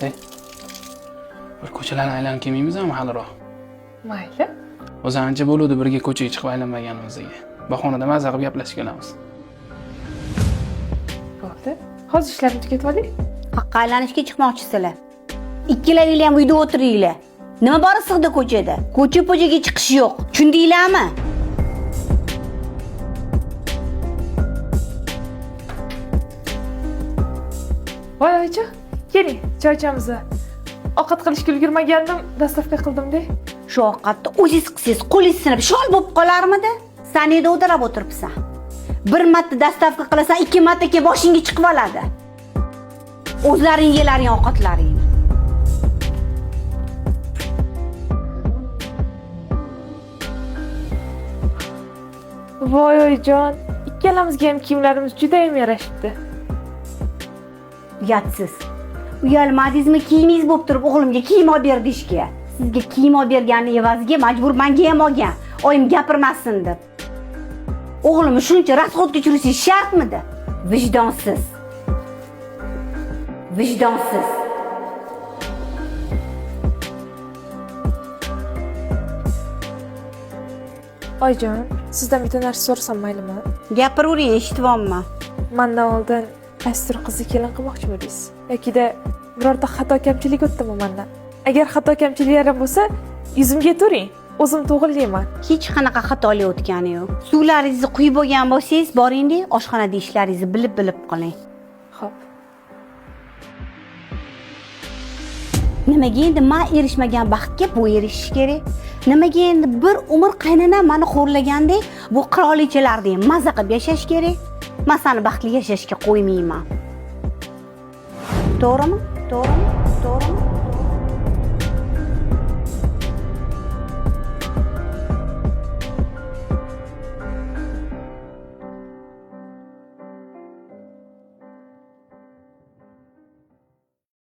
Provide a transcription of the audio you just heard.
Bir ko'chalarni aylanib kelmaymizmi haliroq? Mayli. O'zi ancha bo'ldi birga ko'chaga chiqib aylanmaganimizga. Bahonada maza qilib gaplashib kelamiz. Bo'ldi. Hozir ishlarni tugatib oling. Haqqa aylanishga chiqmoqchisizlar. Ikkilaringlar ham uyda o'tiringlar. Nima bor sig'da ko'chada? Ko'cha-po'jaga chiqish yo'q. Tushundinglarmi? Voy oyicha, keling, choy ichamiz. Ovqat qilishga ulgurmagandim, dastavka qildim-da. Shu ovqatni o'zingiz qilsangiz, qo'lingiz sinib, shol bo'lib qolarmidi? Sen uyda o'tirib o'tiribsan. Bir marta dastavka qilasan, ikki marta ke boshingga chiqib oladi. O'zlaring yelaring ovqatlaringni. Voy oyijon, ikkalamizga ham kiyimlarimiz juda ham yarashibdi. Uyatsiz. Uyalmadingizmi, kiyimingiz bo'lib turib o'g'limga kiyim olib ber deyishga. Sizga kiyim olib bergani evaziga majbur menga ham olgan. Oyim gapirmasin deb. O'g'limni shuncha rasxodga tushirish shartmidi? Vijdonsiz. Vijdonsiz. Oyijon, sizdan bitta narsa so'rasam maylimi? Gapiravering, eshityapman. Mendan oldin Astur qizni kelin qilmoqchi bo'ldingiz. Yokida birorta xato kamchilik o'tdimi mendan? Agar xato kamchiliklarim bo'lsa, yuzimga turing. O'zim to'g'rilayman. Hech qanaqa xatolik o'tgani yo'q. Suvlaringizni quyib bo'lgan bo'lsangiz, boring-da, oshxonada ishlaringizni bilib qiling. Xo'p. Nimaga endi men erishmagan baxtga bu erishish kerak? Nimaga endi bir umr qaynonam meni xo'rlagandek, bu qirolichalardek maza qilib yashash kerak? Men seni baxtli yashashga qo'ymayman. To'g'rimi? To'g'rimi? To'g'rimi?